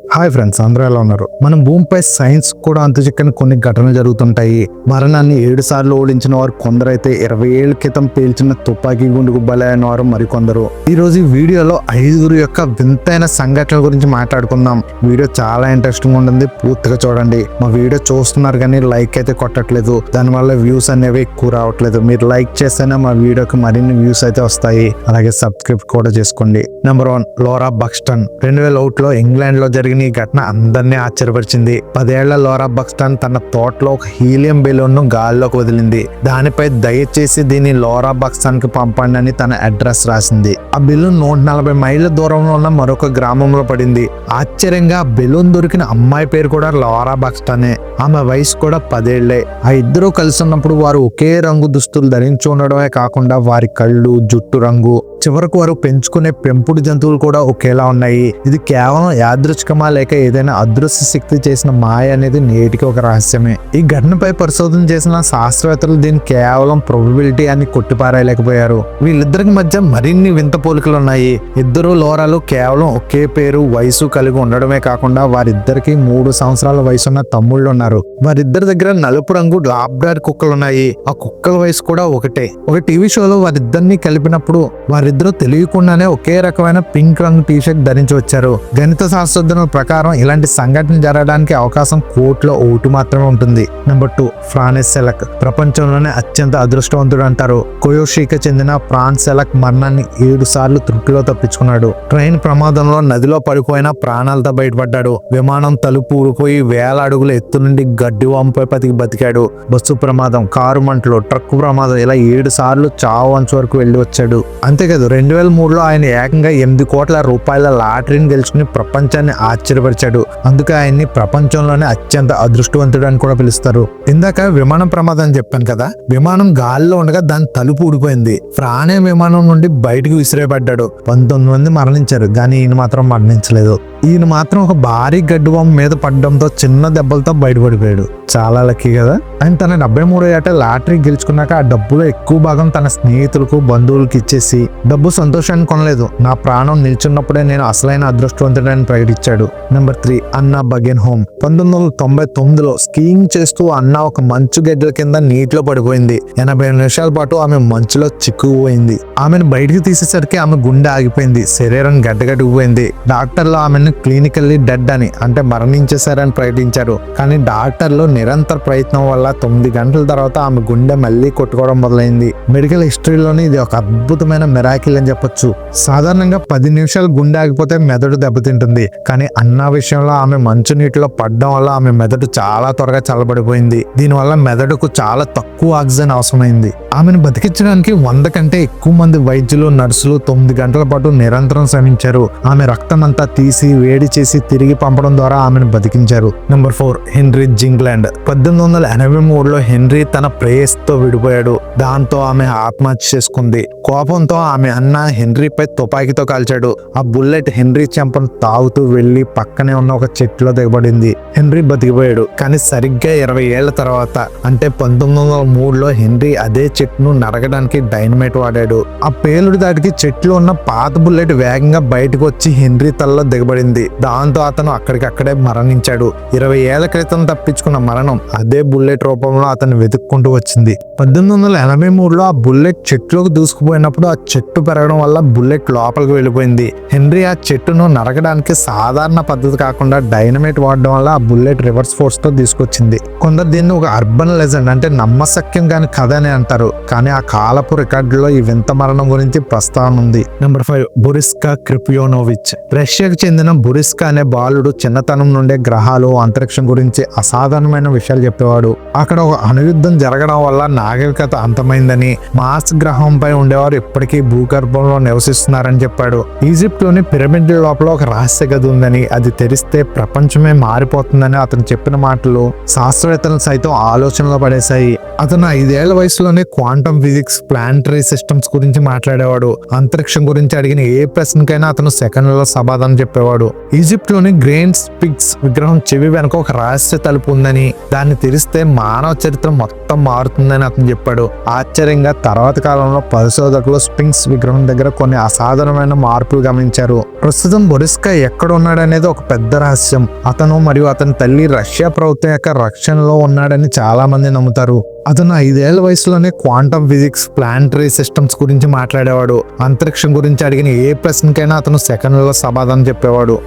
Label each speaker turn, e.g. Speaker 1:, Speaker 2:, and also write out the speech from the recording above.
Speaker 1: Hi friends, అందరూ ఎలా ఉన్నారు? మనం భూమిపై సైన్స్ కూడా అంతుచిక్కని కొన్ని ఘటనలు జరుగుతుంటాయి. మరణాన్ని 7 సార్లు ఓడించిన వారు కొందరైతే 20 ఏళ్ల క్రితం పేల్చిన తుపాకీ గుండుకు బలైన వారు మరికొందరు. ఈ రోజు ఈ వీడియోలో 5 యొక్క వింతైన సంఘటనల గురించి మాట్లాడుకుందాం. వీడియో చాలా ఇంట్రెస్టింగ్ ఉంటుంది, పూర్తిగా చూడండి. మా వీడియో చూస్తున్నారు కానీ లైక్ అయితే కొట్టట్లేదు, దానివల్ల వ్యూస్ అనేవి ఎక్కువ రావట్లేదు. మీరు లైక్ చేస్తేనే మా వీడియోకి మరిన్ని వ్యూస్ అయితే వస్తాయి. అలాగే సబ్స్క్రైబ్ కూడా చేసుకోండి. Number 1, Laura Buxton. 2001లో ఇంగ్లాండ్ లో జరిగిన ఈ ఘటన అందరినీ ఆశ్చర్యపరిచింది. 10 ఏళ్ల లోరా బక్స్టన్ తన తోటలో ఒక హీలియం బెలూన్ ను గాల్లోకి వదిలింది. దానిపై దయచేసి దీన్ని లోరా బక్స్టన్ కి పంపండి అని తన అడ్రస్ రాసింది. ఆ బెలూన్ 140 మైళ్ళ దూరంలో ఉన్న మరొక గ్రామంలో పడింది. ఆశ్చర్యంగా ఆ బెలూన్ దొరికిన అమ్మాయి పేరు కూడా లోరా బక్స్టనే. ఆమె వయసు కూడా 10 ఏళ్లే. ఆ ఇద్దరు కలిసి ఉన్నప్పుడు వారు ఒకే రంగు దుస్తులు ధరించి ఉండడమే కాకుండా వారి కళ్ళు, జుట్టు రంగు, చివరకు వారు పెంచుకునే పెంపుడు జంతువులు కూడా ఒకేలా ఉన్నాయి. ఇది కేవలం యాదృచ్ఛికమా లేక ఏదైనా అదృశ్య శక్తి చేసిన మాయ అనేది నేటికి ఒక రహస్యమే. ఈ ఘటనపై పరిశోధన చేసిన శాస్త్రవేత్తలు దీన్ని కేవలం ప్రొబబిలిటీ అని కొట్టిపారేయలేకపోయారు. వీళ్ళిద్దరికి మధ్య మరిన్ని వింత పోలికలు ఉన్నాయి. ఇద్దరు లోరాలు కేవలం ఒకే పేరు, వయసు కలిగి ఉండడమే కాకుండా వారిద్దరికి 3 సంవత్సరాల వయసున్న తమ్ముళ్ళు ఉన్నారు. వారిద్దరి దగ్గర నలుపు రంగు లాబ్రాడర్ కుక్కలు ఉన్నాయి. ఆ కుక్కల వయసు కూడా ఒకటే. ఒక టీవీ షోలో వారిద్దరిని కలిపినప్పుడు వారిద్దరూ తెలియకుండానే ఒకే రకమైన పింక్ రంగు టీషర్ట్ ధరించి వచ్చారు. గణిత శాస్త్రజ్ఞుల ప్రకారం ఇలాంటి సంఘటన జరగడానికి అవకాశం 1/1 మాత్రమే ఉంటుంది. Number 2, Francis Selak. ప్రపంచంలోనే అత్యంత అదృష్టవంతుడు అంటారు. కోయోషికి చెందిన ఫ్రాన్స్ సెలక్ మరణాన్ని 7 సార్లు త్రుటిలో తప్పించుకున్నాడు. ట్రైన్ ప్రమాదంలో నదిలో పడిపోయిన ప్రాణాలతో బయటపడ్డాడు. విమానం తలుపు ఊడిపోయి 1000 అడుగుల ఎత్తు నుండి గడ్డి వాంపై బతికాడు. బస్సు ప్రమాదం, కారు మంటలు, ట్రక్కు ప్రమాదం, ఇలా 7 సార్లు చావు అంచు వరకు వెళ్లి వచ్చాడు. అంతేకాదు 2003లో ఆయన ఏకంగా 8 కోట్ల రూపాయల లాటరీని గెలుచుకుని ప్రపంచాన్ని ఆశ్చర్యపరిచాడు. అందుకే ఆయన్ని ప్రపంచంలోనే అత్యంత అదృష్టవంతుడు అని కూడా పిలుస్తారు. ఇందాక విమానం ప్రమాదం చెప్పాను కదా, విమానం గాలిలో ఉండగా దాని తలుపు ఊడిపోయింది. ఫ్రానే విమానం నుండి బయటకు విసిరేపడ్డాడు. 19 మంది మరణించారు, కానీ ఈయన మాత్రం మరణించలేదు. ఈయన మాత్రం ఒక భారీ గడ్డివాము మీద పడడంతో చిన్న దెబ్బలతో బయటపడిపోయాడు. చాలా లక్కీ కదా. ఆయన తన 73 ఏట లాటరీ గెలుచుకున్నాక ఆ డబ్బులో ఎక్కువ భాగం తన స్నేహితులకు, బంధువులకు ఇచ్చేసి డబ్బు సంతోషాన్ని కొనలేదు, నా ప్రాణం నిల్చున్నప్పుడే నేను అసలైన అదృష్టవంతుడని ప్రకటించాడు. నెంబర్ 3, అన్నా బగెన్ హోమ్. 1999లో స్కీయింగ్ చేస్తూ అన్నా ఒక మంచు గడ్డల కింద నీటిలో పడిపోయింది. 80 నిమిషాల పాటు ఆమె మంచులో చిక్కుకుపోయింది. ఆమెను బయటికి తీసేసరికి ఆమె గుండె ఆగిపోయింది, శరీరం గడ్డగట్టుకుపోయింది. డాక్టర్లు ఆమెను క్లినికల్లీ డెడ్ అని, అంటే మరణించేశారని ప్రకటించారు. కానీ డాక్టర్లు నిరంతర ప్రయత్నం వల్ల 9 గంటల తర్వాత ఆమె గుండె మళ్ళీ కొట్టుకోవడం మొదలైంది. మెడికల్ హిస్టరీలోని ఇది ఒక అద్భుతమైన మిరాకిల్ అని చెప్పొచ్చు. సాధారణంగా 10 నిమిషాలు గుండె ఆగిపోతే మెదడు దెబ్బతింటుంది. కానీ అన్నా విషయంలో ఆమె మంచు నీటిలో పడడం వల్ల ఆమె మెదడు చాలా త్వరగా చల్లబడిపోయింది. దీనివల్ల మెదడుకు చాలా తక్కువ ఆక్సిజన్ అవసరమైంది. ఆమెను బతికించడానికి 100 కంటే ఎక్కువ మంది వైద్యులు, నర్సులు 9 గంటల పాటు నిరంతరం శ్రమించారు. ఆమె రక్తం అంతా తీసి వేడి చేసి తిరిగి పంపడం ద్వారా ఆమెను బతికించారు. Number 4, Henry Ziegland. 1883లో హెన్రీ తన ప్రేయస్తో విడిపోయాడు. దాంతో ఆమె ఆత్మహత్య చేసుకుంది. కోపంతో ఆమె అన్న హెన్రీపై తుపాకీతో కాల్చాడు. ఆ బుల్లెట్ హెన్రీ చెంపను తాగుతూ వెళ్లి పక్కనే ఉన్న ఒక చెట్టులో దిగబడింది. హెన్రీ బతికిపోయాడు. కానీ సరిగ్గా 20 ఏళ్ల తర్వాత, అంటే 1903లో హెన్రీ అదే చెట్టును నరకడానికి డైనమైట్ వాడాడు. ఆ పేలుడు దాటికి చెట్టులో ఉన్న పాత బుల్లెట్ వేగంగా బయటకు వచ్చి హెన్రీ తలలో దిగబడింది. దాంతో అతను అక్కడికక్కడే మరణించాడు. 20 ఏళ్ల క్రితం తప్పించుకున్న మరణం అదే బుల్లెట్ రూపంలో అతను వెతుక్కుంటూ వచ్చింది. 1883లో ఆ బుల్లెట్ చెట్టులోకి దూసుకుపోయినప్పుడు ఆ చెట్టు పెరగడం వల్ల బుల్లెట్ లోపలికి వెళ్ళిపోయింది. హెన్రీ ఆ చెట్టును నరకడానికి సాధారణ పద్ధతి కాకుండా డైనమైట్ వాడడం వల్ల ఆ బుల్లెట్ రివర్స్ ఫోర్స్ తో తీసుకొచ్చింది. కొందరు దీన్ని ఒక అర్బన్ లెజెండ్, అంటే నమ్మశక్యం కాని కథ అని అంటారు. కానీ ఆ కాలపు రికార్డులో ఈ వింత మరణం గురించి ప్రస్తావన ఉంది. నెంబర్ 5, బొరిస్కా క్రిపియోనోవిచ్. రష్యాకు చెందిన బొరిస్కా అనే బాలుడు చిన్నతనం నుండే గ్రహాలు, అంతరిక్షం గురించి అసాధారణమైన విషయాలు చెప్పేవాడు. అక్కడ ఒక అణుయుద్ధం జరగడం వల్ల నాగరికత అంతమైందని, మార్స్ గ్రహంపై ఉండేవారు ఇప్పటికీ భూగర్భంలో నివసిస్తున్నారని చెప్పాడు. ఈజిప్ట్ లోని పిరమిడ్ లోపల ఒక రహస్య గది ఉందని, అది తెరిస్తే ప్రపంచమే మారిపోతుందని అతను చెప్పిన మాటలు శాస్త్రవేత్తలను సైతం ఆలోచనలో పడేశాయి. అతను 5 ఏళ్ల వయసులోనే క్వాంటమ్ ఫిజిక్స్, ప్లానటరీ సిస్టమ్స్ గురించి మాట్లాడేవాడు. అంతరిక్షం గురించి అడిగిన ఏ ప్రశ్నకైనా అతను సెకండ్లలో సమాధానం చెప్పేవాడు. ఈజిప్ట్ లోని గ్రేన్ స్పిగ్స్ విగ్రహం చెవి వెనక ఒక రహస్య తలుపు ఉందని, దాన్ని తెరిస్తే మానవ చరిత్ర మొత్తం మారుతుందని అతను చెప్పాడు. ఆశ్చర్యంగా తర్వాత కాలంలో పరిశోధకులు స్పింక్స్ విగ్రహం దగ్గర కొన్ని అసాధారణమైన మార్పులు గమనించారు. ప్రస్తుతం బొరిస్కా ఎక్కడ ఉన్నాడనేది ఒక పెద్ద రహస్యం. అతను మరియు అతని తల్లి రష్యా ప్రభుత్వం యొక్క రక్షణలో ఉన్నాడని చాలా మంది నమ్ముతారు. అతను 5 ఏళ్ల వయసులోనే క్వాంటమ్ ఫిజిక్స్, ప్లానటరీ సిస్టమ్స్ గురించి మాట్లాడేవాడు. అంతరిక్షం గురించి అడిగిన ఏ ప్రశ్నకైనా అతను సెకండ్లలో సమాధానం చెప్పేవాడు.